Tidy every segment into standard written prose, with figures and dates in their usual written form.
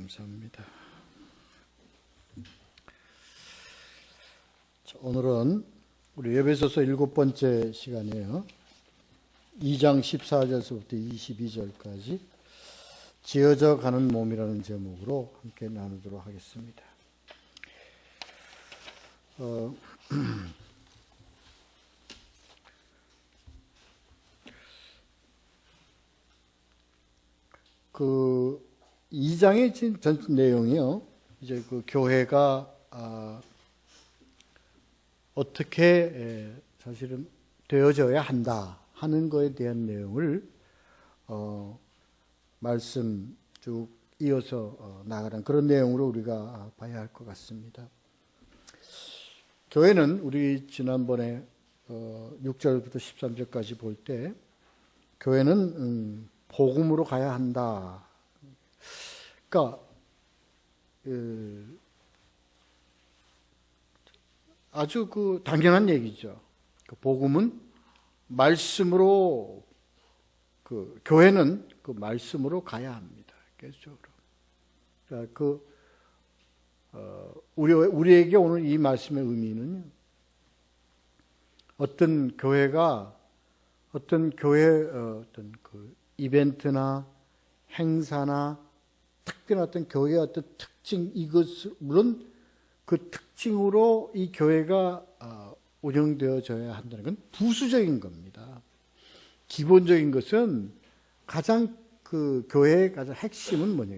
감사합니다. 자, 오늘은 우리 에베소서 7번째 시간이에요. 2장 14절서부터 22절까지 지어져 가는 몸이라는 제목으로 함께 나누도록 하겠습니다. 그 2장의 전 내용이요. 이제 그 교회가 어떻게 사실은 되어져야 한다 하는 거에 대한 내용을 말씀 쭉 이어서 나가는 그런 내용으로 우리가 봐야 할 것 같습니다. 교회는 우리 지난번에 6절부터 13절까지 볼 때 교회는 복음으로 가야 한다. 그러니까 아주 그 당연한 얘기죠. 그 복음은 말씀으로, 그 교회는 그 말씀으로 가야 합니다. 계속적으로. 그러니까 우리에게 오늘 이 말씀의 의미는요. 어떤 교회가 어떤 그 이벤트나 행사나 특별한 어떤 교회의 어떤 특징, 이것을 물론 그 특징으로 이 교회가 운영되어져야 한다는 건 부수적인 겁니다. 기본적인 것은 가장 그 교회의 가장 핵심은 뭐냐?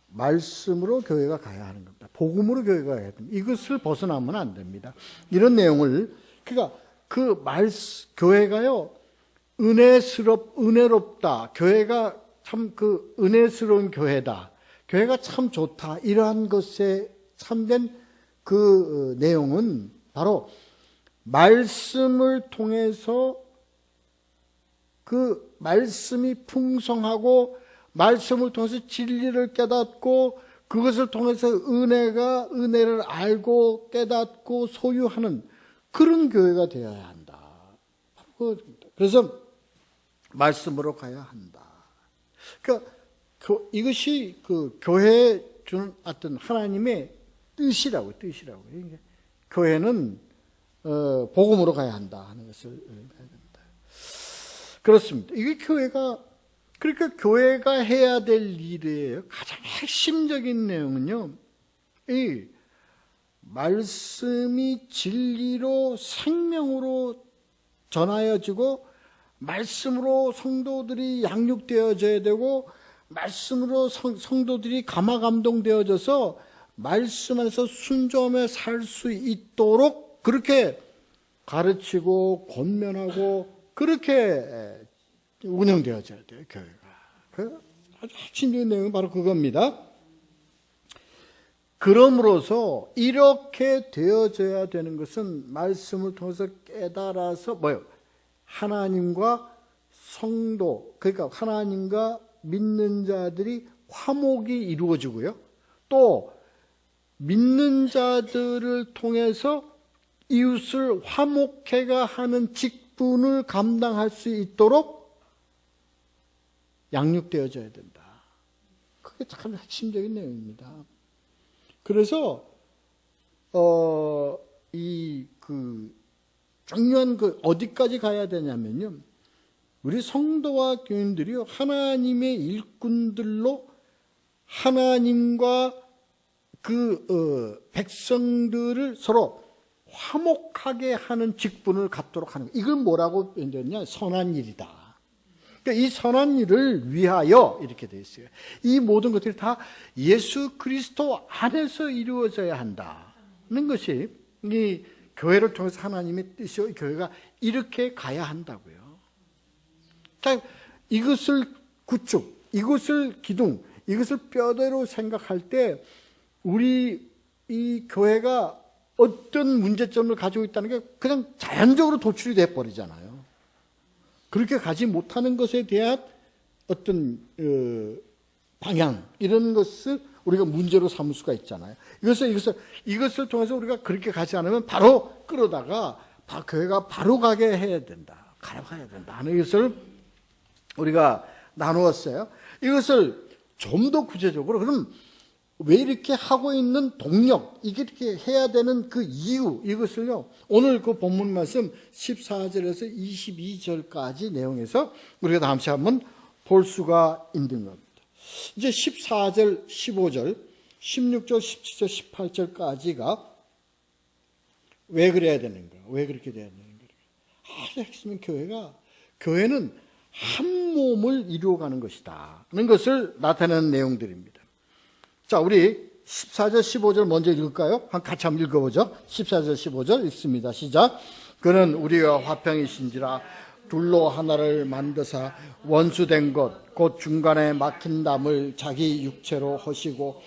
말씀으로 교회가 가야 하는 겁니다. 복음으로 교회가 가야 됩니다. 이것을 벗어나면 안 됩니다. 이런 내용을, 그러니까 그 교회가요, 은혜롭다. 교회가 참 그 은혜스러운 교회다. 교회가 참 좋다. 이러한 것에 참된 그 내용은 바로 말씀을 통해서 그 말씀이 풍성하고 말씀을 통해서 진리를 깨닫고 그것을 통해서 은혜를 알고 깨닫고 소유하는 그런 교회가 되어야 한다. 그래서 말씀으로 가야 한다. 그러니까 이것이 그 교회에 주는 어떤 하나님의 뜻이라고. 교회는 복음으로 가야 한다 하는 것을 봐야 됩니다. 그렇습니다. 이게 그러니까 교회가 해야 될 일이에요. 가장 핵심적인 내용은요, 이 말씀이 진리로 생명으로 전하여지고 말씀으로 성도들이 양육되어져야 되고 말씀으로 성도들이 감화감동되어져서 말씀 안에서 순종하며 살 수 있도록 그렇게 가르치고 권면하고 그렇게 운영되어져야 돼요, 교회가. 아주 핵심적인 내용은 바로 그겁니다. 그럼으로써 이렇게 되어져야 되는 것은 말씀을 통해서 깨달아서 뭐예요? 하나님과 성도, 그러니까 하나님과 믿는 자들이 화목이 이루어지고요. 또 믿는 자들을 통해서 이웃을 화목해가 하는 직분을 감당할 수 있도록 양육되어져야 된다. 그게 참 핵심적인 내용입니다. 그래서 중요한 어디까지 가야 되냐면요. 우리 성도와 교인들이요, 하나님의 일꾼들로 하나님과 백성들을 서로 화목하게 하는 직분을 갖도록 하는 거. 이걸 뭐라고 표현했냐? 선한 일이다. 그러니까 이 선한 일을 위하여 이렇게 되어 있어요. 이 모든 것들이 다 예수 그리스도 안에서 이루어져야 한다는 것이 이 교회를 통해서 하나님의 뜻이요, 교회가 이렇게 가야 한다고요. 자, 이것을 구축, 이것을 기둥, 이것을 뼈대로 생각할 때 우리 이 교회가 어떤 문제점을 가지고 있다는 게 그냥 자연적으로 도출이 돼 버리잖아요. 그렇게 가지 못하는 것에 대한 어떤 방향, 이런 것을 우리가 문제로 삼을 수가 있잖아요. 이것을 통해서 우리가 그렇게 가지 않으면 바로 끌어다가 교회가 바로 가게 해야 된다. 가야 된다 하는 것을 우리가 나누었어요. 이것을 좀 더 구체적으로, 그럼 왜 이렇게 하고 있는 동력, 이게 이렇게 해야 되는 그 이유, 이것을요, 오늘 그 본문 말씀 14절에서 22절까지 내용에서 우리가 다음 시간에 한번 볼 수가 있는 겁니다. 이제 14절, 15절, 16절, 17절, 18절까지가 왜 그래야 되는가? 왜 그렇게 돼야 되는가? 아주 핵심은 교회는 한 몸을 이루어가는 것이다 하는 것을 나타내는 내용들입니다. 자, 우리 14절, 15절 먼저 읽을까요? 같이 한번 읽어보죠. 14절, 15절 읽습니다. 시작. 그는 우리와 화평이신지라 둘로 하나를 만드사 원수된 것, 곧 중간에 막힌 담을 자기 육체로 허시고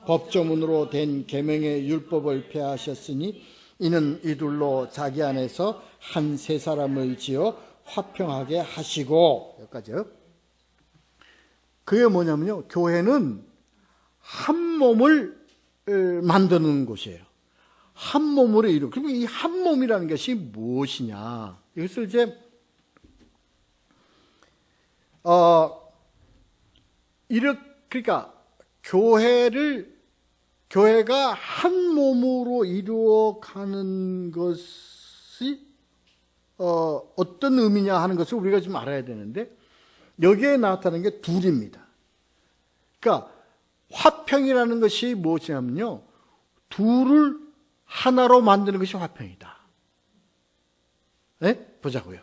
법조문으로 된 계명의 율법을 폐하셨으니 이는 이 둘로 자기 안에서 한 세 사람을 지어 화평하게 하시고, 여기까지요. 그게 뭐냐면요, 교회는 한 몸을 만드는 곳이에요. 한 몸으로 이루. 그리고 이 한 몸이라는 것이 무엇이냐? 이것을 이제 그러니까 교회가 한 몸으로 이루어가는 것이 어떤 의미냐 하는 것을 우리가 좀 알아야 되는데, 여기에 나타나는 게 둘입니다. 그러니까 화평이라는 것이 무엇이냐면요, 둘을 하나로 만드는 것이 화평이다. 네? 보자고요.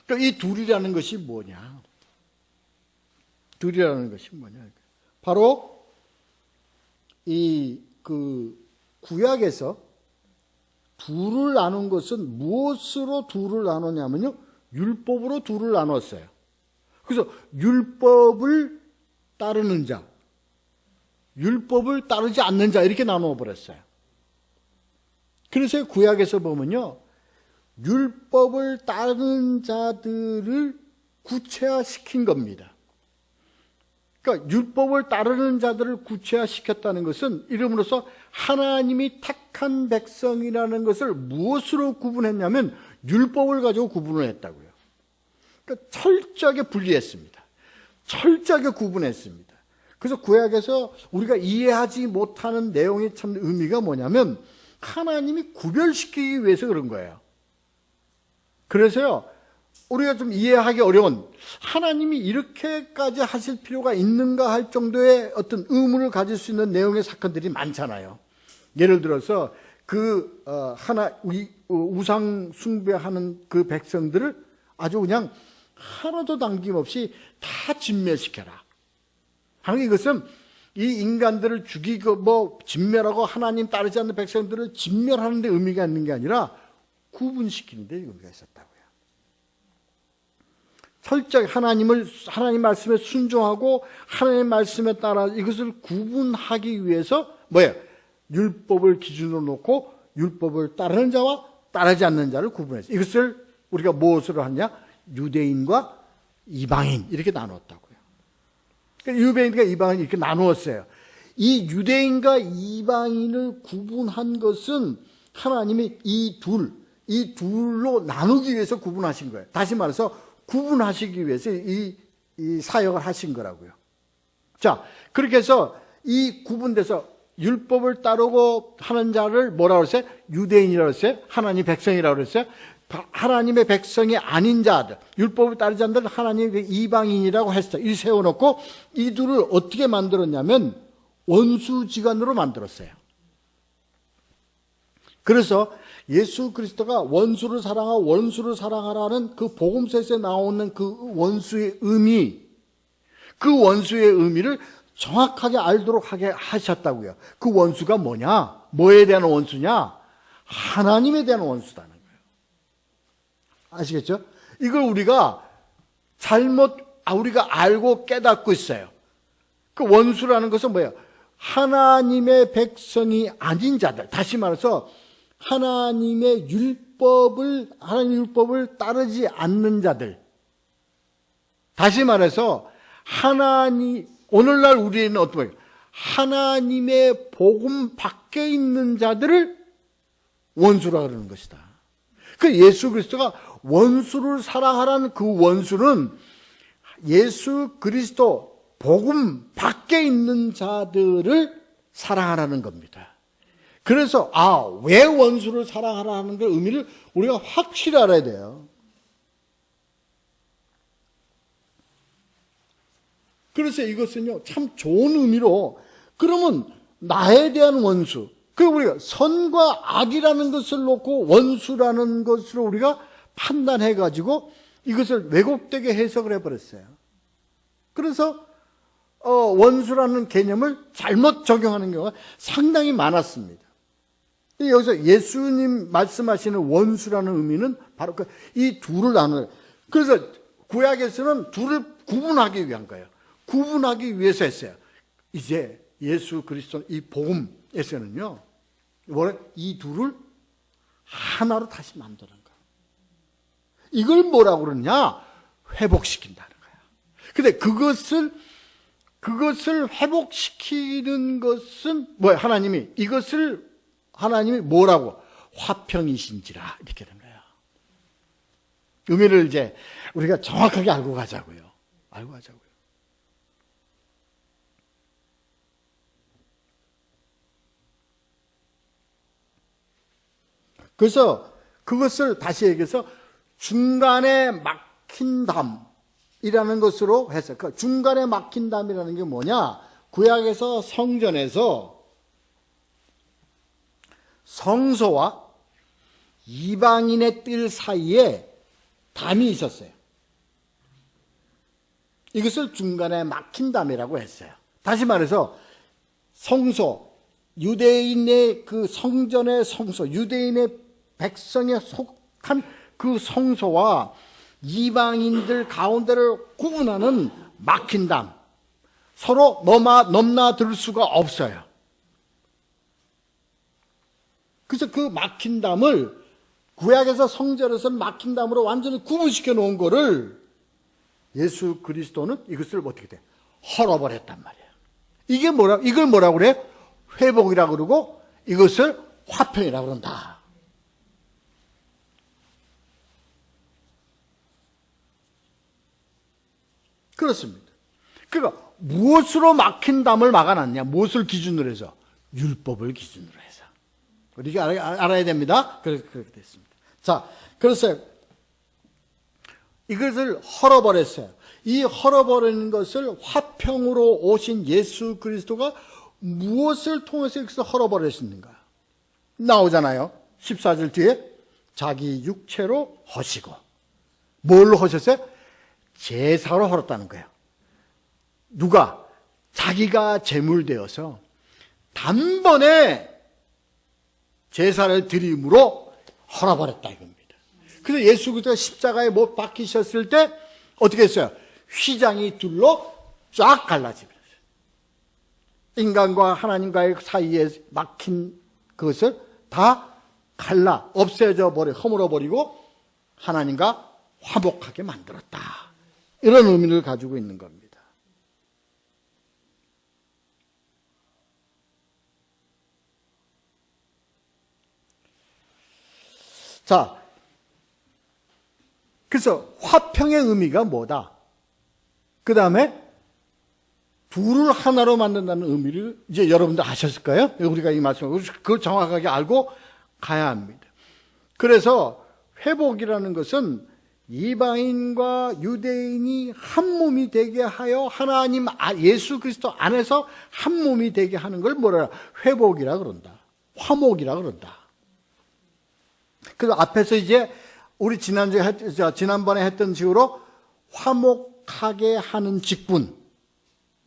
그러니까 이 둘이라는 것이 뭐냐? 둘이라는 것이 뭐냐? 바로 구약에서 둘을 나눈 것은 무엇으로 둘을 나누냐면요, 율법으로 둘을 나눴어요. 그래서 율법을 따르는 자, 율법을 따르지 않는 자, 이렇게 나누어 버렸어요. 그래서 구약에서 보면요, 율법을 따르는 자들을 구체화시킨 겁니다. 그러니까 율법을 따르는 자들을 구체화시켰다는 것은 이름으로써 하나님이 택한 백성이라는 것을 무엇으로 구분했냐면 율법을 가지고 구분을 했다고요. 그러니까 철저하게 분리했습니다. 철저하게 구분했습니다. 그래서 구약에서 우리가 이해하지 못하는 내용이 참 의미가 뭐냐면 하나님이 구별시키기 위해서 그런 거예요. 그래서요, 우리가 좀 이해하기 어려운, 하나님이 이렇게까지 하실 필요가 있는가 할 정도의 어떤 의문을 가질 수 있는 내용의 사건들이 많잖아요. 예를 들어서 우상 숭배하는 그 백성들을 아주 그냥 하나도 남김없이 다 진멸시켜라 하는, 이것은 이 인간들을 죽이고 진멸하고 하나님 따르지 않는 백성들을 진멸하는 데 의미가 있는 게 아니라 구분시키는 데 의미가 있었다고요. 철저히 하나님 말씀에 순종하고 하나님 말씀에 따라 이것을 구분하기 위해서 율법을 기준으로 놓고 율법을 따르는 자와 따르지 않는 자를 구분했어요. 이것을 우리가 무엇으로 하냐? 유대인과 이방인, 이렇게 나눴다고요. 그러니까 유대인과 이방인 이렇게 나누었어요. 이 유대인과 이방인을 구분한 것은 하나님이 이 둘로 나누기 위해서 구분하신 거예요. 다시 말해서 구분하시기 위해서 이 사역을 하신 거라고요. 자, 그렇게 해서 이 구분돼서 율법을 따르고 하는 자를 뭐라고 했어요? 유대인이라고 했어요? 하나님 백성이라고 했어요? 하나님의 백성이 아닌 자들, 율법을 따르지 않는 자들, 하나님의 이방인이라고 했어요. 이 세워놓고 이 둘을 어떻게 만들었냐면 원수지간으로 만들었어요. 그래서 예수 그리스도가 원수를 사랑하고 원수를 사랑하라는 그 복음서에서 나오는 그 원수의 의미를 정확하게 알도록 하게 하셨다고요. 그 원수가 뭐냐? 뭐에 대한 원수냐? 하나님에 대한 원수다는 거예요. 아시겠죠? 이걸 우리가 우리가 알고 깨닫고 있어요. 그 원수라는 것은 뭐예요? 하나님의 백성이 아닌 자들, 다시 말해서 하나님의 율법을 따르지 않는 자들. 다시 말해서 오늘날 우리는 어떤 거예요? 하나님의 복음 밖에 있는 자들을 원수라 그러는 것이다. 그 예수 그리스도가 원수를 사랑하라는 그 원수는 예수 그리스도 복음 밖에 있는 자들을 사랑하라는 겁니다. 그래서 왜 원수를 사랑하라는 그 의미를 우리가 확실히 알아야 돼요. 그래서 이것은요, 참 좋은 의미로, 그러면 나에 대한 원수, 그리고 우리가 선과 악이라는 것을 놓고 원수라는 것으로 우리가 판단해가지고 이것을 왜곡되게 해석을 해버렸어요. 그래서 원수라는 개념을 잘못 적용하는 경우가 상당히 많았습니다. 여기서 예수님 말씀하시는 원수라는 의미는 바로 이 둘을 나누어요. 그래서 구약에서는 둘을 구분하기 위한 거예요. 구분하기 위해서 했어요. 이제 예수 그리스도 이 복음에서는요, 이 둘을 하나로 다시 만드는 거예요. 이걸 뭐라고 그러냐? 회복시킨다는 거예요. 근데 그것을 회복시키는 것은 하나님이 뭐라고? 화평이신지라 이렇게 된 거예요. 의미를 이제 우리가 정확하게 알고 가자고요. 그래서 그것을 다시 얘기해서 중간에 막힌 담이라는 것으로 해서, 그 중간에 막힌 담이라는 게 뭐냐? 구약에서 성전에서 성소와 이방인의 뜰 사이에 담이 있었어요. 이것을 중간에 막힌 담이라고 했어요. 다시 말해서 성소, 유대인의 그 성전의 성소, 유대인의 백성에 속한 그 성소와 이방인들 가운데를 구분하는 막힌 담, 서로 넘나들 수가 없어요. 그래서 그 막힌 담을 구약에서 성전에서는 막힌 담으로 완전히 구분시켜 놓은 거를 예수 그리스도는 이것을 어떻게 돼? 헐어버렸단 말이에요. 이걸 뭐라고 그래? 회복이라고 그러고 이것을 화평이라고 그런다. 그렇습니다. 그러니까 무엇으로 막힌 담을 막아놨냐? 무엇을 기준으로 해서? 율법을 기준으로 해서. 우리가 알아야 됩니다. 그렇게 됐습니다. 자, 그래서 이것을 헐어버렸어요. 이 헐어버리는 것을 화평으로 오신 예수 그리스도가 무엇을 통해서 이것을 헐어버렸는가? 나오잖아요. 14절 뒤에 자기 육체로 허시고. 뭘로 허셨어요? 제사로 헐었다는 거예요. 누가? 자기가 제물되어서 단번에 제사를 드림으로 헐어버렸다 이겁니다. 그래서 예수 그리스도가 십자가에 못 박히셨을 때 어떻게 했어요? 휘장이 둘로 쫙 갈라집니다. 인간과 하나님과의 사이에 막힌 그것을 다 갈라 없애져 버려 허물어 버리고 하나님과 화목하게 만들었다. 이런 의미를 가지고 있는 겁니다. 자, 그래서 화평의 의미가 뭐다? 그 다음에 둘을 하나로 만든다는 의미를 이제 여러분들 아셨을 거예요? 우리가 이 말씀을 그걸 정확하게 알고 가야 합니다. 그래서 회복이라는 것은 이방인과 유대인이 한 몸이 되게 하여 하나님 예수 그리스도 안에서 한 몸이 되게 하는 걸 뭐라 회복이라 그런다. 화목이라 그런다. 그래서 앞에서 이제 우리 지난번에 했던 식으로 화목하게 하는 직분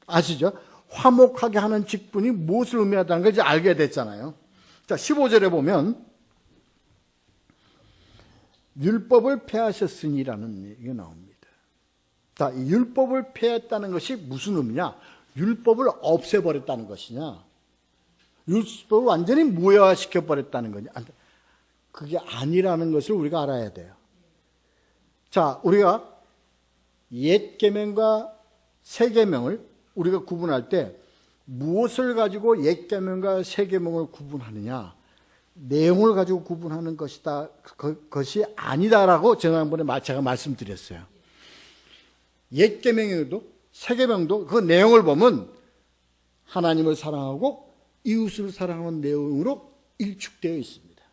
아시죠? 화목하게 하는 직분이 무엇을 의미하다는 걸 이제 알게 됐잖아요. 자, 15절에 보면 율법을 폐하셨으니라는 얘기가 나옵니다. 자, 이 율법을 폐했다는 것이 무슨 의미냐? 율법을 없애버렸다는 것이냐? 율법을 완전히 무효화시켜버렸다는 거냐? 그게 아니라는 것을 우리가 알아야 돼요. 자, 우리가 옛 계명과 새 계명을 우리가 구분할 때 무엇을 가지고 옛 계명과 새 계명을 구분하느냐? 내용을 가지고 구분하는 것이다. 그것이 아니다라고 지난번에 제가 말씀드렸어요. 옛 계명에도 새 계명도 그 내용을 보면 하나님을 사랑하고 이웃을 사랑하는 내용으로 일축되어 있습니다.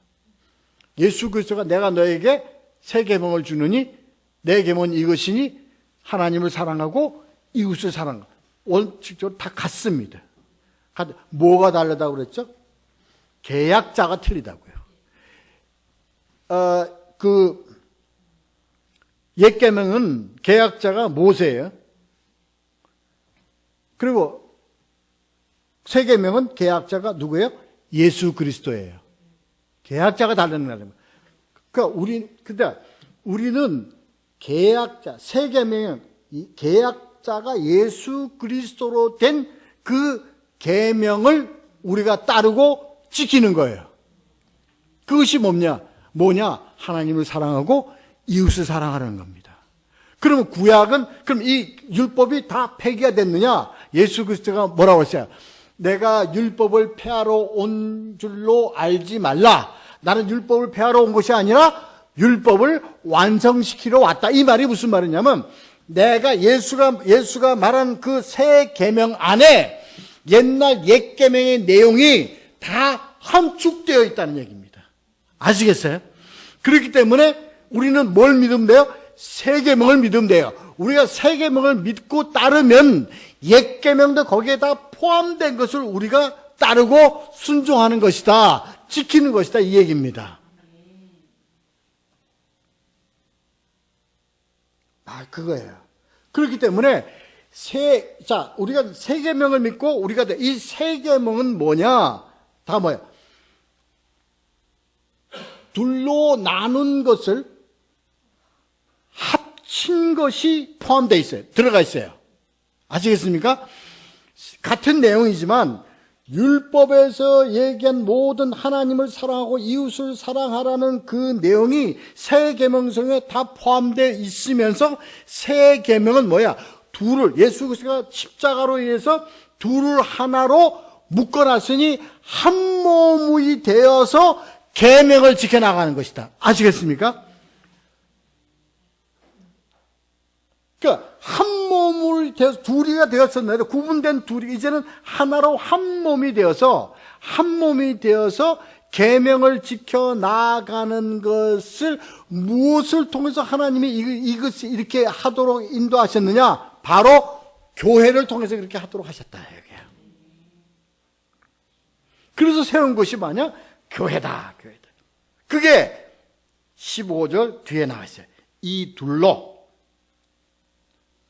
예수 그리스도가 내가 너에게 새 계명을 주느니 내 계명은 이것이니 하나님을 사랑하고 이웃을 사랑하고 원칙적으로 다 같습니다. 뭐가 다르다고 그랬죠? 계약자가 틀리다고요. 옛 계명은 계약자가 모세예요. 그리고 새 계명은 계약자가 누구예요? 예수 그리스도예요. 계약자가 다르는 거예요. 그러니까 우리는 계약자, 새 계명은 계약자가 예수 그리스도로 된 그 계명을 우리가 따르고 지키는 거예요. 그것이 뭐냐? 하나님을 사랑하고 이웃을 사랑하는 겁니다. 그러면 구약은, 그럼 이 율법이 다 폐기가 됐느냐? 예수 그리스도가 뭐라고 했어요? 내가 율법을 폐하러 온 줄로 알지 말라. 나는 율법을 폐하러 온 것이 아니라 율법을 완성시키러 왔다. 이 말이 무슨 말이냐면, 내가 예수가 말한 그 새 계명 안에 옛날 옛 계명의 내용이 다 함축되어 있다는 얘기입니다. 아시겠어요? 그렇기 때문에 우리는 뭘 믿으면 돼요? 새 계명을 믿으면 돼요. 우리가 새 계명을 믿고 따르면 옛 계명도 거기에 다 포함된 것을 우리가 따르고 순종하는 것이다. 지키는 것이다. 이 얘기입니다. 그거예요. 그렇기 때문에 우리가 새 계명을 믿고 우리가 이 새 계명은 뭐냐? 다 뭐야? 둘로 나눈 것을 합친 것이 포함되어 있어요. 들어가 있어요. 아시겠습니까? 같은 내용이지만 율법에서 얘기한 모든 하나님을 사랑하고 이웃을 사랑하라는 그 내용이 새 계명성에 다 포함되어 있으면서 새 계명은 뭐야? 예수 그리스도가 십자가로 인해서 둘을 하나로 묶어놨으니 한 몸이 되어서 계명을 지켜나가는 것이다. 아시겠습니까? 그러니까 한 몸을 되어서 둘이가 되었었는데 구분된 둘이 이제는 하나로 한 몸이 되어서 계명을 지켜 나가는 것을 무엇을 통해서 하나님이 이것을 이렇게 하도록 인도하셨느냐? 바로 교회를 통해서 그렇게 하도록 하셨다. 여기요. 그래서 세운 것이 뭐냐? 교회다. 그게 15절 뒤에 나와 있어요. 이 둘로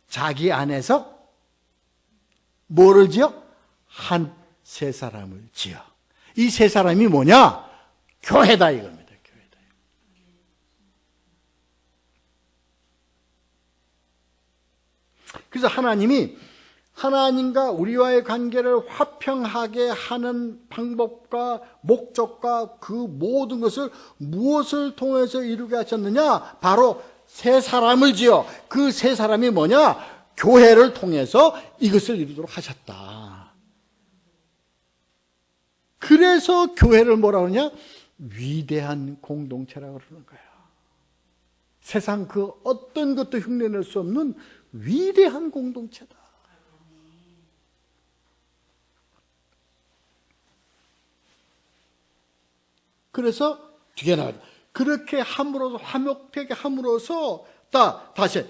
자기 안에서 뭐를 지어? 한 세 사람을 지어. 이 세 사람이 뭐냐? 교회다 이겁니다. 교회다. 그래서 하나님이 하나님과 우리와의 관계를 화평하게 하는 방법과 목적과 그 모든 것을 무엇을 통해서 이루게 하셨느냐? 바로 세 사람을 지어. 그 세 사람이 뭐냐? 교회를 통해서 이것을 이루도록 하셨다. 그래서 교회를 뭐라고 하냐? 위대한 공동체라고 그러는 거예요. 세상 그 어떤 것도 흉내낼 수 없는 위대한 공동체다. 그래서 뒤에 나가죠. 그렇게 함으로써 화목되게 함으로써 다시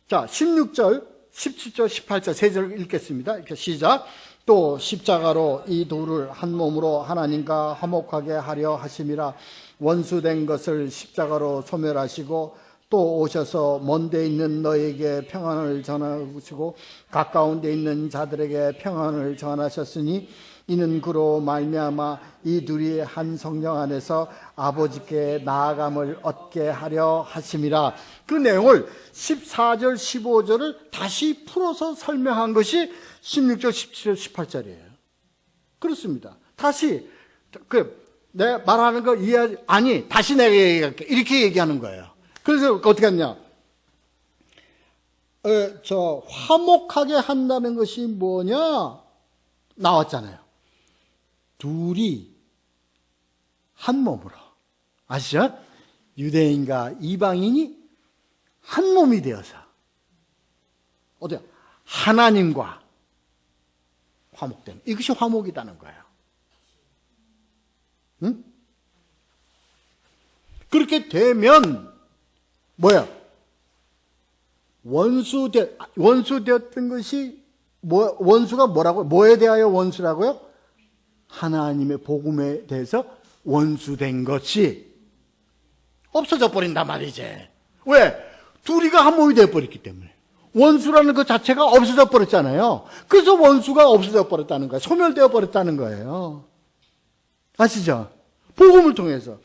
16절, 17절, 18절 세 절 읽겠습니다. 이렇게 시작. 또 십자가로 이 둘을 한 몸으로 하나님과 화목하게 하려 하심이라. 원수된 것을 십자가로 소멸하시고 또 오셔서 먼 데 있는 너에게 평안을 전하시고 가까운 데 있는 자들에게 평안을 전하셨으니 이는 그로 말미암아 이 둘이 한 성령 안에서 아버지께 나아감을 얻게 하려 하심이라. 그 내용을 14절 15절을 다시 풀어서 설명한 것이 16절 17절 18절이에요 그렇습니다. 다시 내가 말하는 거 다시 내가 얘기할게 이렇게 얘기하는 거예요. 그래서 어떻게 했냐? 화목하게 한다는 것이 뭐냐? 나왔잖아요. 둘이 한 몸으로. 아시죠? 유대인과 이방인이 한 몸이 되어서 하나님과 화목되는. 이것이 화목이라는 거예요. 응? 그렇게 되면 뭐야? 원수되었던 것이 원수가 뭐라고요? 뭐에 대하여 원수라고요? 하나님의 복음에 대해서 원수된 것이 없어져 버린단 말이지. 왜? 둘이가 한 몸이 되어버렸기 때문에. 원수라는 것 자체가 없어져 버렸잖아요. 그래서 원수가 없어져 버렸다는 거예요. 소멸되어 버렸다는 거예요. 아시죠? 복음을 통해서.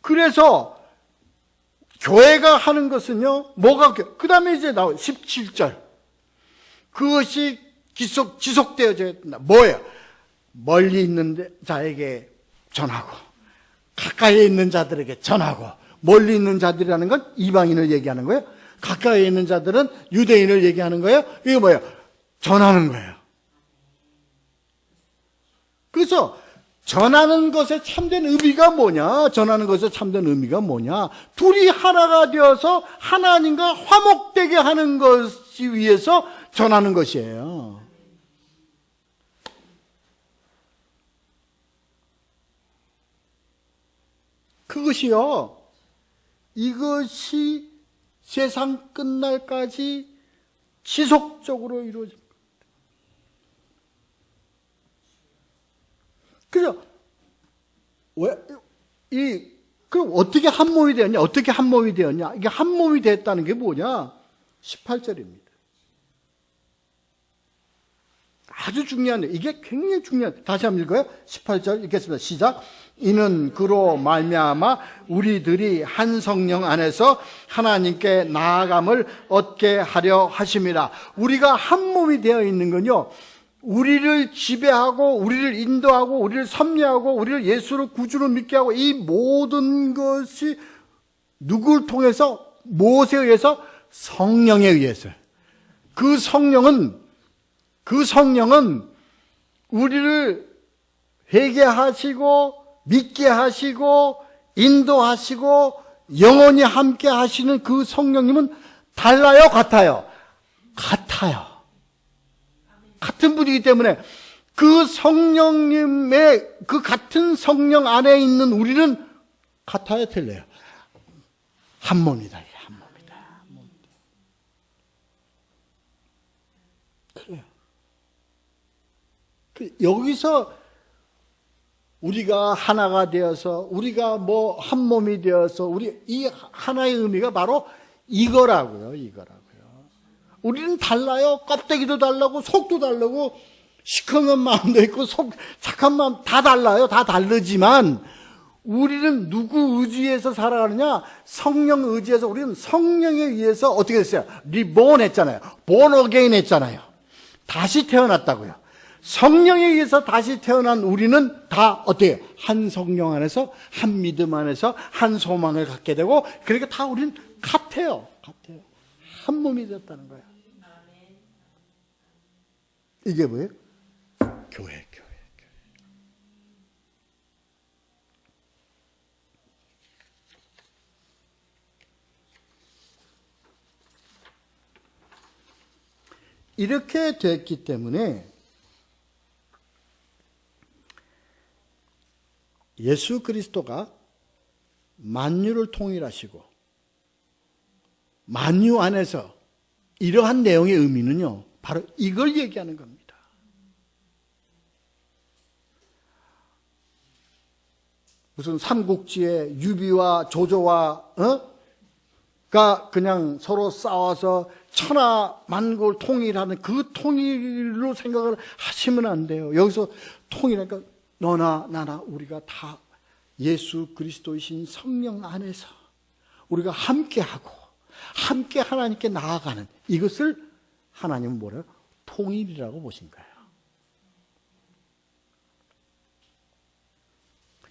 그래서 교회가 하는 것은요, 그 다음에 이제 나와요. 17절. 그것이 지속되어져야 된다. 뭐예요? 멀리 있는 자에게 전하고, 가까이에 있는 자들에게 전하고, 멀리 있는 자들이라는 건 이방인을 얘기하는 거예요. 가까이에 있는 자들은 유대인을 얘기하는 거예요. 이게 뭐예요? 전하는 거예요. 그래서 전하는 것의 참된 의미가 뭐냐? 전하는 것의 참된 의미가 뭐냐? 둘이 하나가 되어서 하나님과 화목되게 하는 것이 위해서 전하는 것이에요. 그것이요, 이것이 세상 끝날까지 지속적으로 이루어집니다. 그래서 그럼 어떻게 한 몸이 되었냐? 어떻게 한 몸이 되었냐? 이게 한 몸이 됐다는 게 뭐냐? 18절입니다. 아주 중요한데, 이게 굉장히 중요한, 다시 한번 읽어요. 18절 읽겠습니다. 시작. 이는 그로 말미암아 우리들이 한 성령 안에서 하나님께 나아감을 얻게 하려 하심이라. 우리가 한 몸이 되어 있는 건요, 우리를 지배하고 우리를 인도하고 우리를 섭리하고 우리를 예수를 구주로 믿게 하고, 이 모든 것이 누구를 통해서? 무엇에 의해서? 성령에 의해서. 그 성령은 우리를 회개하시고 믿게 하시고 인도하시고 영원히 함께 하시는 그 성령님은 달라요? 같아요? 같아요. 같은 분이기 때문에 그 성령님의 그 같은 성령 안에 있는 우리는 같아요? 틀려요? 한 몸이다. 한 몸이다. 그래요. 여기서 우리가 하나가 되어서, 우리가 뭐 한 몸이 되어서, 이 하나의 의미가 바로 이거라고요. 우리는 달라요. 껍데기도 달라고, 속도 달라고, 시커먼 마음도 있고, 착한 마음 다 달라요. 다 다르지만, 우리는 누구 의지에서 살아가느냐? 성령 의지에서. 우리는 성령에 의해서 어떻게 됐어요? 리본 했잖아요. born again 했잖아요. 다시 태어났다고요. 성령에 의해서 다시 태어난 우리는 다 어때요? 한 성령 안에서, 한 믿음 안에서, 한 소망을 갖게 되고, 그러니까 다 우리는 같아요. 한 몸이 되었다는 거예요. 이게 뭐예요? 교회. 이렇게 됐기 때문에 예수 그리스도가 만유를 통일하시고 만유 안에서 이러한 내용의 의미는요, 바로 이걸 얘기하는 겁니다. 무슨 삼국지에 유비와 조조와 가 그냥 서로 싸워서 천하 만국을 통일하는 그 통일로 생각을 하시면 안 돼요. 여기서 통일하니까 너나 나나 우리가 다 예수 그리스도이신 성령 안에서 우리가 함께하고 함께 하나님께 나아가는, 이것을 하나님은 뭐래요? 통일이라고 보신 거예요.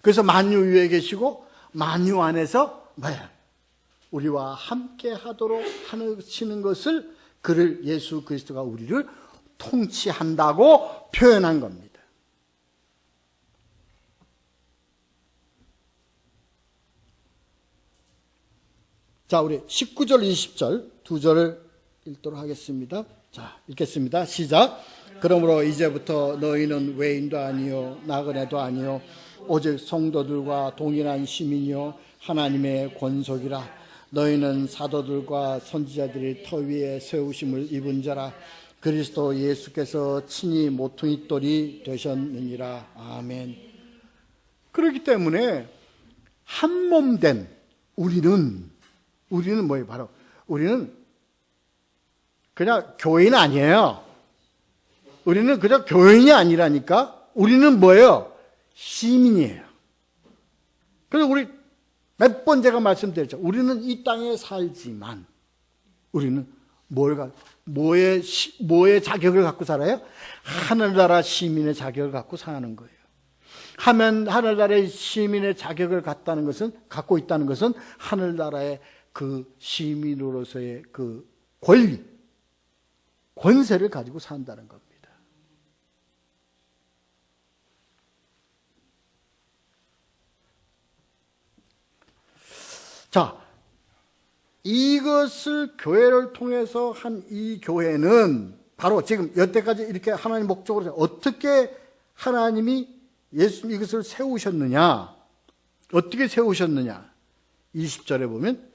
그래서 만유 위에 계시고 만유 안에서 뭐야? 우리와 함께 하도록 하시는 것을, 그를 예수 그리스도가 우리를 통치한다고 표현한 겁니다. 자, 우리 19절, 20절 두 절을 읽도록 하겠습니다. 자, 읽겠습니다. 시작. 그러므로 이제부터 너희는 외인도 아니요 나그네도 아니요 오직 성도들과 동일한 시민이요 하나님의 권속이라. 너희는 사도들과 선지자들이 터 위에 세우심을 입은 자라. 그리스도 예수께서 친히 모퉁이 돌이 되셨느니라. 아멘. 그렇기 때문에 한 몸 된 우리는 뭐예요? 바로 우리는 그냥 교인 아니에요. 우리는 그냥 교인이 아니라니까. 우리는 뭐예요? 시민이에요. 그래서 우리 몇 번 제가 말씀드렸죠. 우리는 이 땅에 살지만 우리는 뭐의 자격을 갖고 살아요? 하늘나라 시민의 자격을 갖고 사는 거예요. 하늘나라의 시민의 자격을 갖고 있다는 것은 하늘나라의 그 시민으로서의 그 권세를 가지고 산다는 겁니다. 자, 이것을 교회를 통해서 한 이 교회는 바로 지금 여태까지 이렇게 하나님 목적으로 어떻게 하나님이 예수님 이것을 세우셨느냐? 어떻게 세우셨느냐? 20절에 보면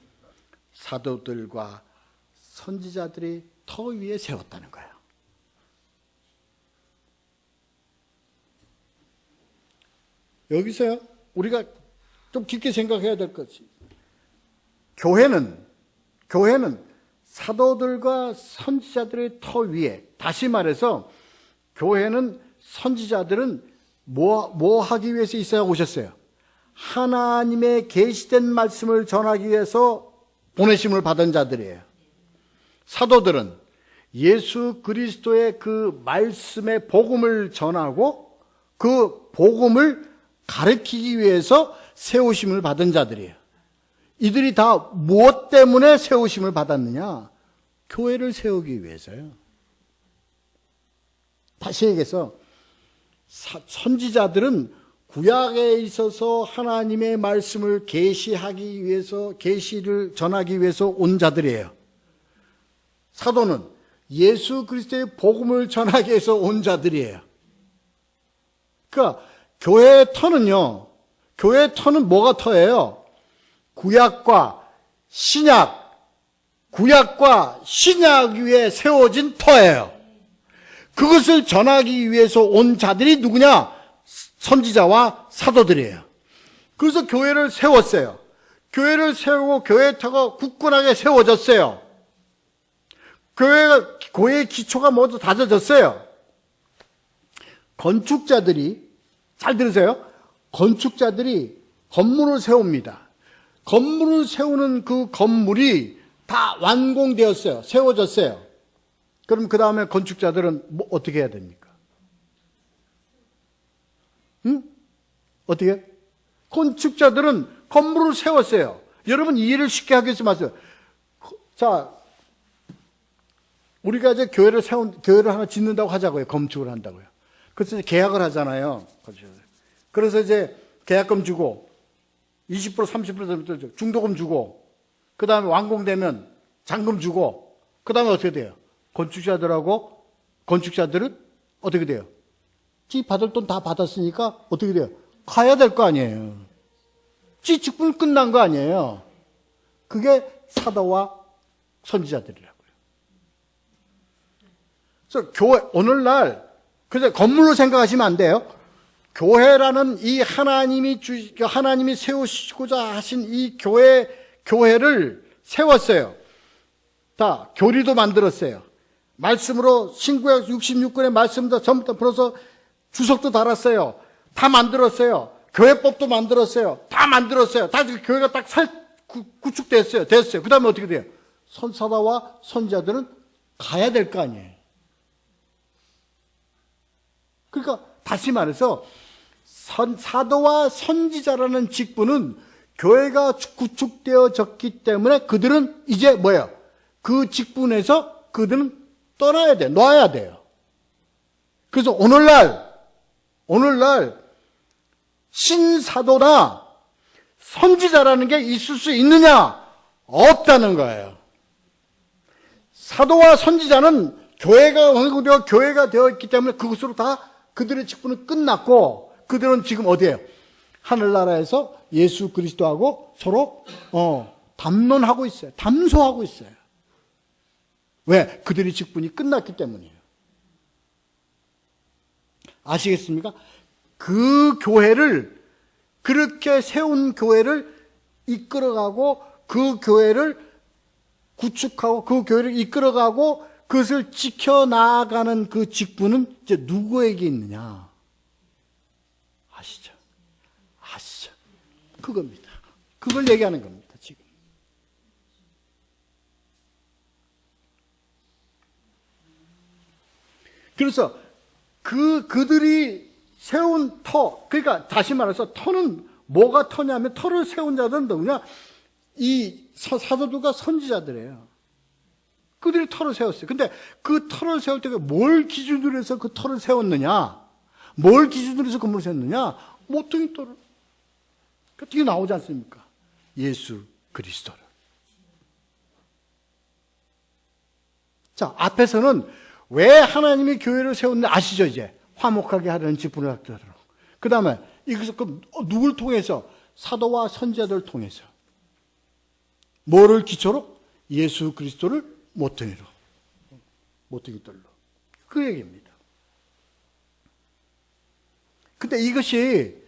사도들과 선지자들이 터 위에 세웠다는 거예요. 여기서요, 우리가 좀 깊게 생각해야 될 것이, 교회는 사도들과 선지자들의 터 위에, 다시 말해서 교회는 선지자들은 뭐 하기 위해서 이스라엘 오셨어요? 하나님의 계시된 말씀을 전하기 위해서 보내심을 받은 자들이에요. 사도들은 예수 그리스도의 그 말씀의 복음을 전하고 그 복음을 가르치기 위해서 세우심을 받은 자들이에요. 이들이 다 무엇 때문에 세우심을 받았느냐? 교회를 세우기 위해서요. 다시 얘기해서 선지자들은 구약에 있어서 하나님의 말씀을 계시하기 위해서, 계시를 전하기 위해서 온 자들이에요. 사도는 예수 그리스도의 복음을 전하기 위해서 온 자들이에요. 그러니까 교회의 터는요, 교회의 터는 뭐가 터예요? 구약과 신약 위에 세워진 터예요. 그것을 전하기 위해서 온 자들이 누구냐? 선지자와 사도들이에요. 그래서 교회를 세웠어요. 교회를 세우고 교회의 터가 굳건하게 세워졌어요. 교회의 기초가 모두 다져졌어요. 건축자들이, 잘 들으세요. 건축자들이 건물을 세웁니다. 건물을 세우는 그 건물이 다 완공되었어요. 세워졌어요. 그럼 그 다음에 건축자들은 어떻게 해야 됩니까? 어떻게? 건축자들은 건물을 세웠어요. 여러분 이해를 쉽게 하기 위해서 말씀해요. 자, 우리가 이제 교회를 하나 짓는다고 하자고요. 건축을 한다고요. 그래서 이제 계약을 하잖아요. 그래서 이제 계약금 주고 20% 30% 중도금 주고 그 다음에 완공되면 잔금 주고 그 다음에 어떻게 돼요? 건축자들은 어떻게 돼요? 지 받을 돈 다 받았으니까 어떻게 돼요? 가야 될 거 아니에요. 지 직분 끝난 거 아니에요. 그게 사도와 선지자들이라고요. 그래서 교회, 오늘날 그래서 건물로 생각하시면 안 돼요. 교회라는 이 하나님이 세우시고자 하신 이 교회를 세웠어요. 다 교리도 만들었어요. 말씀으로 신구약 66권의 말씀도 전부터 풀어서 주석도 달았어요. 다 만들었어요. 교회법도 만들었어요. 다 만들었어요. 다 교회가 딱 구축됐어요. 됐어요. 그 다음에 어떻게 돼요? 사도와 선지자들은 가야 될 거 아니에요. 그러니까 다시 말해서 사도와 선지자라는 직분은 교회가 구축되어졌기 때문에 그들은 이제 뭐예요? 그 직분에서 그들은 떠나야 돼요. 놔야 돼요. 그래서 오늘날 신사도나 선지자라는 게 있을 수 있느냐? 없다는 거예요. 사도와 선지자는 교회가 되어 있기 때문에 그것으로 다 그들의 직분은 끝났고 그들은 지금 어디에요? 하늘나라에서 예수 그리스도하고 서로 담론하고 있어요. 담소하고 있어요. 왜? 그들의 직분이 끝났기 때문이에요. 아시겠습니까? 그 교회를, 그렇게 세운 교회를 이끌어가고, 그 교회를 구축하고, 그 교회를 이끌어가고, 그것을 지켜나가는 그 직분은 이제 누구에게 있느냐? 아시죠? 아시죠? 그겁니다. 그걸 얘기하는 겁니다, 지금. 그래서 그들이 세운 터, 그러니까 다시 말해서 터는 뭐가 터냐면, 터를 세운 자들은 누구냐? 이 사도들과 선지자들이에요. 그들이 터를 세웠어요. 근데 그 터를 세울 때 뭘 기준으로 해서 그 터를 세웠느냐? 뭘 기준으로 해서 건물을 세웠느냐? 모퉁이 터를. 뒤에 나오지 않습니까? 예수 그리스도를. 자, 앞에서는 왜 하나님이 교회를 세웠는지 아시죠, 이제? 화목하게 하려는 직분을 갖도록. 그 다음에, 이것을 누굴 통해서? 사도와 선지자들을 통해서. 뭐를 기초로? 예수 그리스도를 모퉁이로. 모퉁이돌로. 그 얘기입니다. 근데 이것이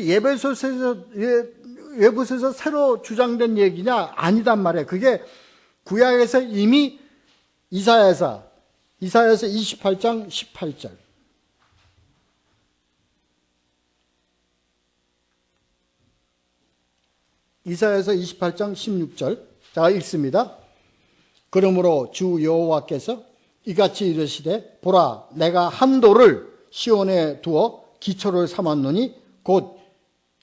에베소서에서 새로 주장된 얘기냐? 아니단 말이에요. 그게 구약에서 이미 이사야서 28장 18절. 이사야서 28장 16절. 자, 읽습니다. 그러므로 주 여호와께서 이같이 이르시되 보라 내가 한 돌을 시온에 두어 기초를 삼았노니 곧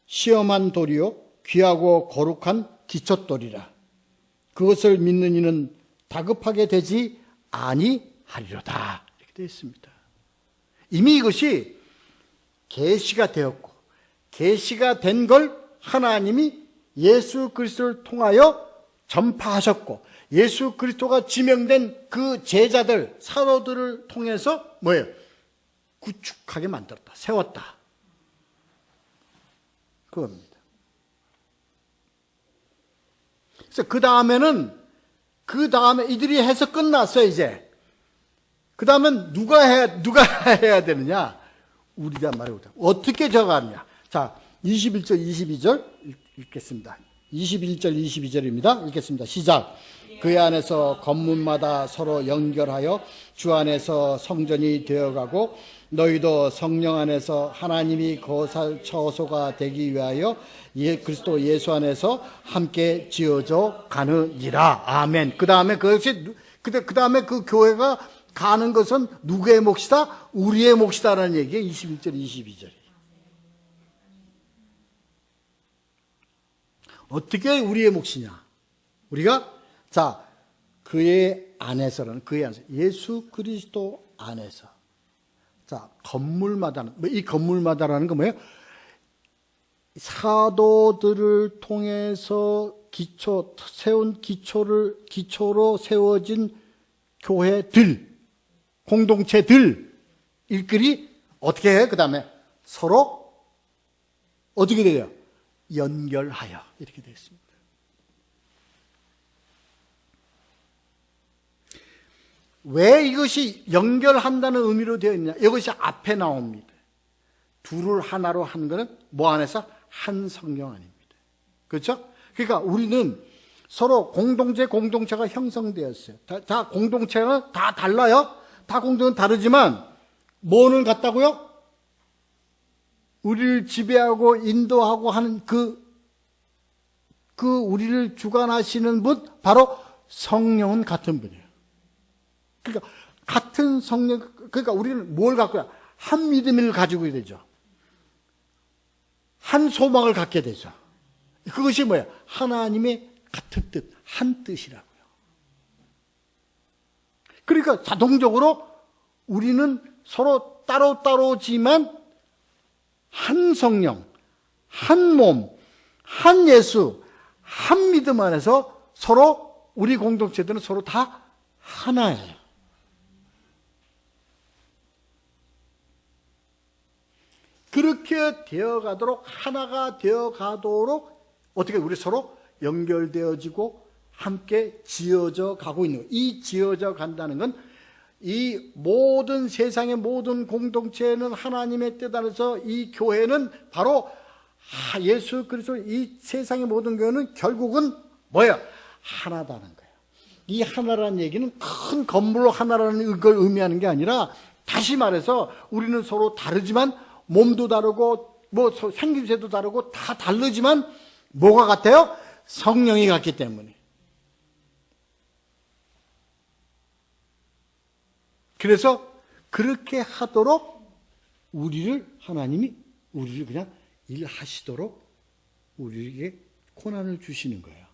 시험한 돌이요 귀하고 거룩한 기초돌이라. 그것을 믿는 이는 다급하게 되지 아니하리로다. 이렇게 되어 있습니다. 이미 이것이 계시가 되었고 계시가 된 걸 하나님이 예수 그리스도를 통하여 전파하셨고 예수 그리스도가 지명된 그 제자들, 사도들을 통해서 뭐예요? 구축하게 만들었다. 세웠다. 그겁니다. 그래서 그 다음에 이들이 해서 끝났어요, 이제. 그 다음엔 누가 해야 되느냐? 우리가 말해보자. 어떻게 저가느냐? 자, 21절, 22절 읽겠습니다. 21절, 22절입니다. 읽겠습니다. 시작. 그 안에서 건물마다 서로 연결하여 주 안에서 성전이 되어가고 너희도 성령 안에서 하나님이 거할 처소가 되기 위하여 그리스도 예수 안에서 함께 지어져 가느니라. 아멘. 그 다음에 그 다음에 그 교회가 가는 것은 누구의 몫이다? 우리의 몫이다라는 얘기예요. 21절, 22절. 어떻게 우리의 몫이냐? 우리가 자, 그의 안에서는 예수 그리스도 안에서. 자, 건물마다는 이 건물마다라는 건 뭐예요? 사도들을 통해서 세운 기초로 세워진 교회들, 공동체들 일들이 어떻게 해요? 그 다음에 서로 어떻게 돼요? 연결하여 이렇게 되어 있습니다. 왜 이것이 연결한다는 의미로 되어 있냐? 이것이 앞에 나옵니다. 둘을 하나로 한 것은 뭐 안에서? 한 성령 안입니다. 그렇죠? 그러니까 우리는 서로 공동체가 형성되었어요. 다 공동체는 다 달라요. 다 공동체는 다르지만 뭐는 같다고요? 우리를 지배하고 인도하고 하는 그 우리를 주관하시는 분, 바로 성령은 같은 분이에요. 그러니까 같은 성령, 그러니까 우리는 뭘 갖고야? 한 믿음을 가지고 되죠. 한 소망을 갖게 되죠. 그것이 뭐야? 하나님의 같은 뜻, 한 뜻이라고요. 그러니까 자동적으로 우리는 서로 따로따로지만 한 성령, 한 몸, 한 예수, 한 믿음 안에서 서로 우리 공동체들은 서로 다 하나예요. 연계되어 가도록, 하나가 되어 가도록 어떻게 우리 서로 연결되어지고 함께 지어져 가고 있는 거예요. 이 지어져 간다는 건 이 모든 세상의 모든 공동체는 하나님의 뜻 안에서 이 교회는 바로 예수 그리스도, 이 세상의 모든 교회는 결국은 뭐예요? 하나다는 거예요. 이 하나라는 얘기는 큰 건물로 하나라는 걸 의미하는 게 아니라, 다시 말해서 우리는 서로 다르지만 몸도 다르고 뭐 생김새도 다르고 다 다르지만 뭐가 같아요? 성령이 같기 때문에. 그래서 그렇게 하도록 하나님이 우리를 그냥 일하시도록 우리에게 고난을 주시는 거예요.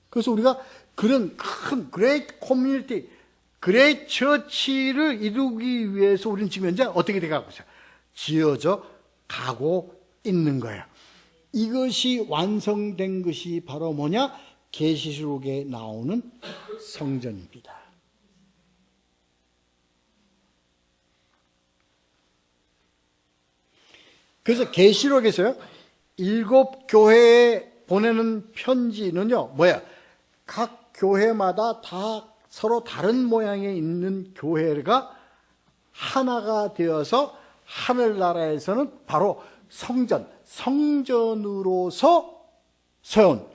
그래서 우리가 그런 큰 그레이트 커뮤니티, 그레이트 처치를 이루기 위해서 우리는 지금 현재 어떻게 돼가고 있어요? 지어져 가고 있는 거예요. 이것이 완성된 것이 바로 뭐냐? 계시록에 나오는 성전입니다. 그래서 계시록에서요, 7 교회에 보내는 편지는요, 뭐야? 각 교회마다 다 서로 다른 모양에 있는 교회가 하나가 되어서 하늘나라에서는 바로 성전으로서 세운.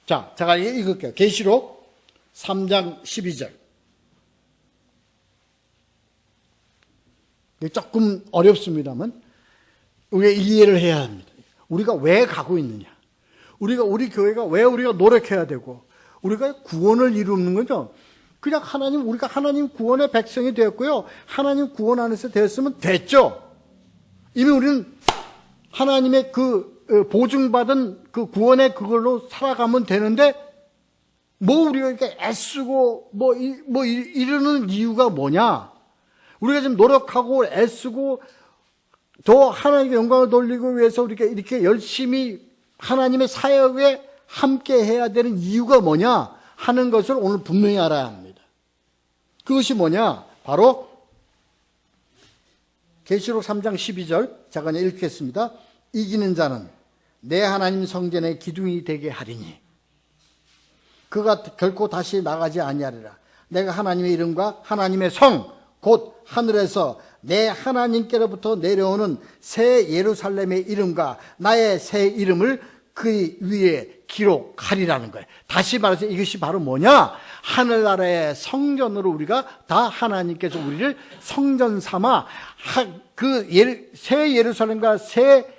자, 제가 읽을게요. 계시록 3장 12절. 조금 어렵습니다만 우리가 이해를 해야 합니다. 우리가 왜 가고 있느냐? 우리 교회가 왜 우리가 노력해야 되고, 우리가 구원을 이루는 거죠. 그냥 우리가 하나님 구원의 백성이 되었고요. 하나님 구원 안에서 되었으면 됐죠. 이미 우리는 하나님의 그 보증받은 그 구원의 그걸로 살아가면 되는데, 뭐 우리가 이렇게 애쓰고 이러는 이유가 뭐냐? 우리가 지금 노력하고 애쓰고 더 하나님께 영광을 돌리기 위해서 우리가 이렇게 열심히 하나님의 사역에 함께 해야 되는 이유가 뭐냐 하는 것을 오늘 분명히 알아야 합니다. 그것이 뭐냐? 바로 계시록 3장 12절, 제가 읽겠습니다. 이기는 자는 내 하나님 성전의 기둥이 되게 하리니 그가 결코 다시 나가지 아니하리라. 내가 하나님의 이름과 하나님의 성 곧 하늘에서 내 하나님께로부터 내려오는 새 예루살렘의 이름과 나의 새 이름을 그 위에 기록하리라는 거예요. 다시 말해서 이것이 바로 뭐냐? 하늘나라의 성전으로 우리가 다 하나님께서 우리를 성전 삼아 새 예루살렘과 새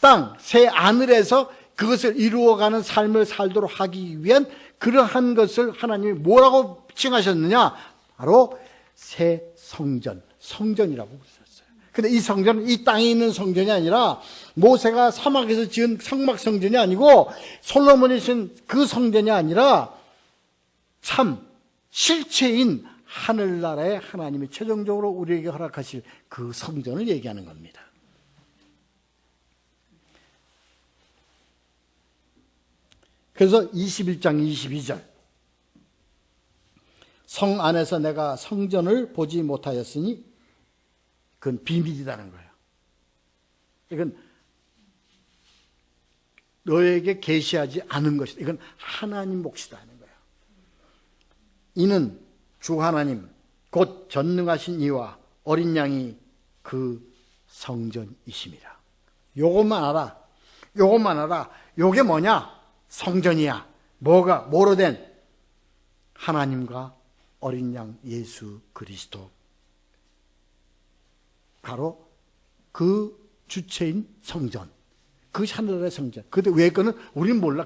땅, 새 하늘에서 그것을 이루어가는 삶을 살도록 하기 위한 그러한 것을 하나님이 뭐라고 칭하셨느냐? 바로 새 성전이라고 부르셨어요. 근데 이 성전은 이 땅에 있는 성전이 아니라 모세가 사막에서 지은 성막 성전이 아니고 솔로몬이 지은 그 성전이 아니라 참 실체인 하늘나라의 하나님이 최종적으로 우리에게 허락하실 그 성전을 얘기하는 겁니다. 그래서 21장 22절 성 안에서 내가 성전을 보지 못하였으니 그건 비밀이라는 거예요. 이건 너에게 계시하지 않은 것이다. 이건 하나님 몫이다 하는 거예요. 이는 주 하나님 곧 전능하신 이와 어린 양이 그 성전이심이라. 요것만 알아. 요게 뭐냐? 성전이야. 뭐로 된? 하나님과 어린 양 예수 그리스도. 바로 그 주체인 성전. 그것이 하늘나라의 성전. 근데 왜 그거는 우리는 몰라.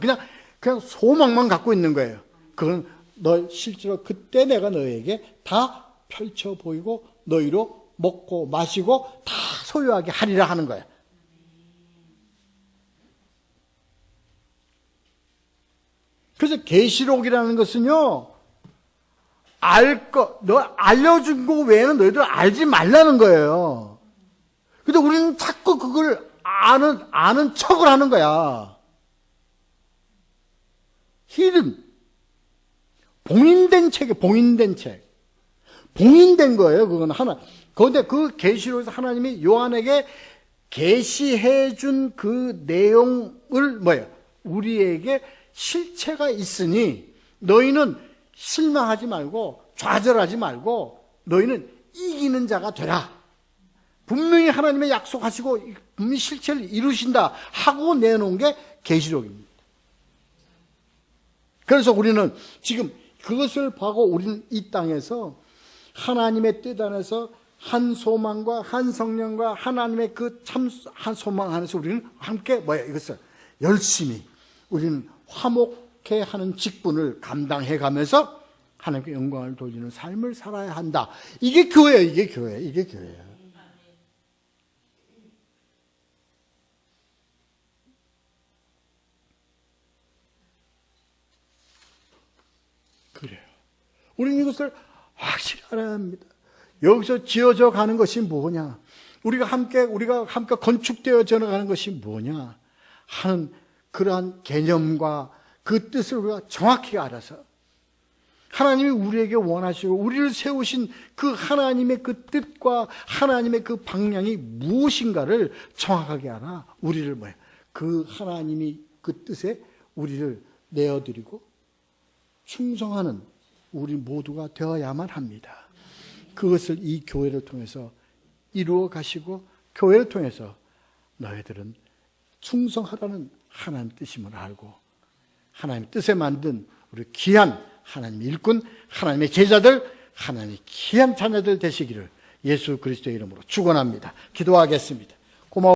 그냥 소망만 갖고 있는 거예요. 그건 너 실제로 그때 내가 너에게 다 펼쳐 보이고 너희로 먹고 마시고 다 소유하게 하리라 하는 거예요. 그래서 계시록이라는 것은요, 너 알려준 거 외에는 너희들 알지 말라는 거예요. 근데 우리는 자꾸 그걸 아는 척을 하는 거야. 히든. 봉인된 책이에요, 봉인된 책. 봉인된 거예요, 그건 하나. 그런데 그 계시록에서 하나님이 요한에게 계시해 준 그 내용을 뭐예요? 우리에게 실체가 있으니 너희는 실망하지 말고 좌절하지 말고 너희는 이기는 자가 되라. 분명히 하나님의 약속하시고 분명히 실체를 이루신다 하고 내놓은 게 계시록입니다. 그래서 우리는 지금 그것을 보고 우리는 이 땅에서 하나님의 뜻 안에서 한 소망과 한 성령과 하나님의 그 참 한 소망 안에서 우리는 함께 이것을 열심히 우리는 화목해 하는 직분을 감당해 가면서 하나님께 영광을 돌리는 삶을 살아야 한다. 이게 교회예요. 이게 교회예요. 그래요. 우리는 이것을 확실히 알아야 합니다. 여기서 지어져 가는 것이 뭐냐? 우리가 함께 건축되어져 가는 것이 뭐냐? 하는 그러한 개념과 그 뜻을 우리가 정확히 알아서 하나님이 우리에게 원하시고 우리를 세우신 그 하나님의 그 뜻과 하나님의 그 방향이 무엇인가를 정확하게 알아 우리를 그 하나님이 그 뜻에 우리를 내어드리고 충성하는 우리 모두가 되어야만 합니다. 그것을 이 교회를 통해서 이루어 가시고 교회를 통해서 너희들은 충성하라는 하나님 뜻임을 알고 하나님 뜻에 만든 우리 귀한 하나님의 일꾼, 하나님의 제자들, 하나님의 귀한 자녀들 되시기를 예수 그리스도의 이름으로 축원합니다. 기도하겠습니다. 고마워.